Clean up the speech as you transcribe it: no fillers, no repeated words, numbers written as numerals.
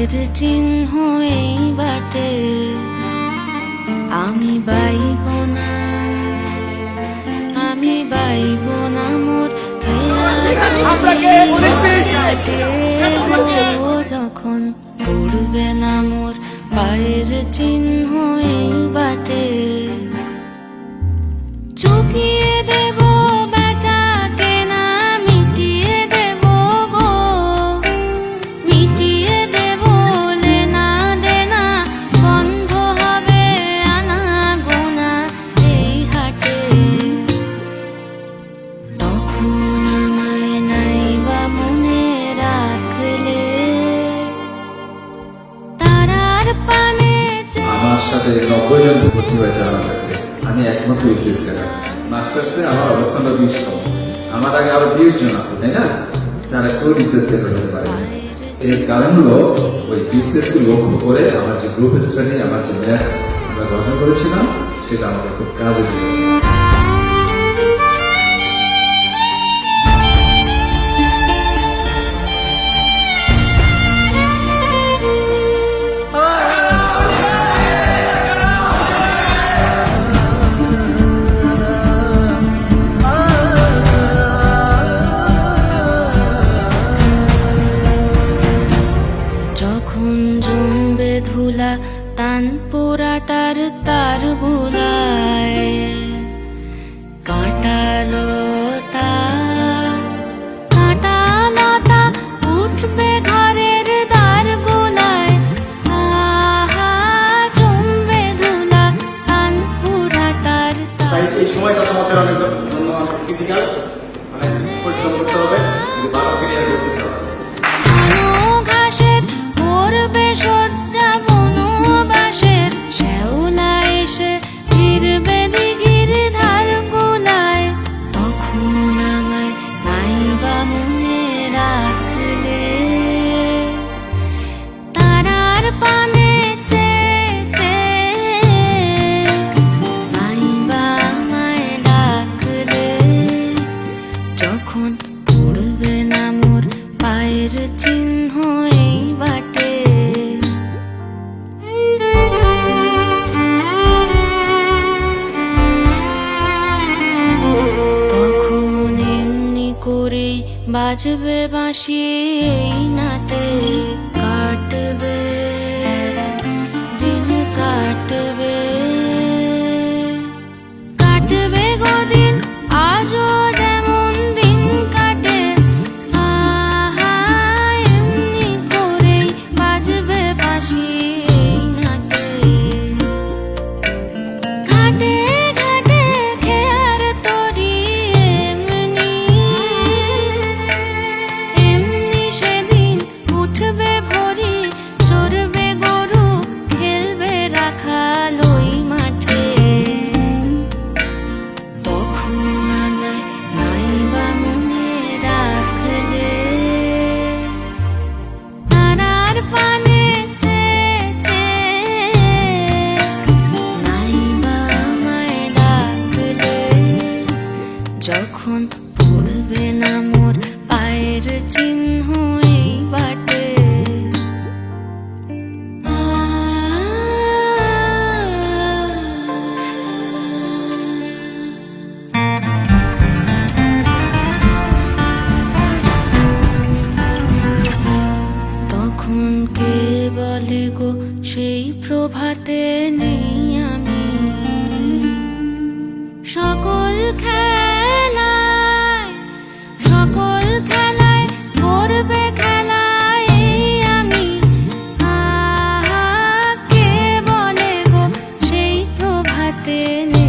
পায়ের চিহ্ন এই বাটে আমি বাইব না, আমি বাইব না মোর যখন পড়বে না মোর পায়ের চিহ্ন এই বাটে। চুকিয়ে দেব বেচা কেনা মিটিয়ে দেব গো, মিটিয়ে দেব লেনা দেনা, বন্ধ হবে আনা গোনা এই হাটে। তখন আমায় নাইবা মনে রাখলে তারার পানে আমার সাথে 90 জন ভর্তি হয়েছে আমার কাছে, আমি একমাত্র বিসিএস ক্যাডার। মাস্টার্সে আমার অবস্থানটা 20তম, আমার আগে আরো 20 জন আছে, তাই না? তারা কেউ বিসিএস ক্যাডার হতে পারে। এর কারণ হলো ওই বিসিএস কে লক্ষ্য করে আমার যে গ্রুপ স্টাডি, আমার যে ম্যাথস আমরা গঠন করেছিলাম, সেটা আমাকে খুব কাজে দিয়েছে। যখন জমবে ধুলা তান পোড়াটার তার বুলায়, কাঁটালো তা কাঁটালতা উঠবে ঘরের দ্বার গোলায়, আহা জমবে ধুলা তান পোড়াটার তার। এই সময়টা তোমাদের অনেক জন্য অনেক ক্রিটিক্যাল, অনেক পরিশ্রম করতে হবে, কিন্তু ভালো ক্যারিয়ার করতে হবে। ঘাসের করবে সজ্জা বনবাসের, শ্যাওলা এসে ফিরবে দিঘির ধার গোলায়। তখন আমায় নাইবা মনে রাখলে তারার পানে নাইবা আমায় ডাকলে, যখন পড়বে না মোর পায়ের চিহ্ন এই বাটে। তখন এমনি করেই বাজবে বাঁশি এই নাটে, কাটবে দিন কাটবে, কাটবে গদিন আজও যেমন দিন কাটে, আহা এমনি করেই বাজবে বাঁশি এই নাটে। ঘাটে ঘাটে খেয়ার তরি এমনি, এমনি সেদিন উঠবে ভরি, চড়বে গরু খেলবে রাখাল ওই মাঠে। তখন আমায় নাইবা মনে রাখলে তারার পানে নাইবা আমায় ডাকলে, যখন পড়বে না মোর পায়ের চিহ্ন এই বাটে। তখন কে বলে গো সেই প্রভাতে নেই আমি, সকল খেলায় সকল খেলায় করবে খেলায় এই আমি, আহা কে বলে গো সেই প্রভাতে নেই।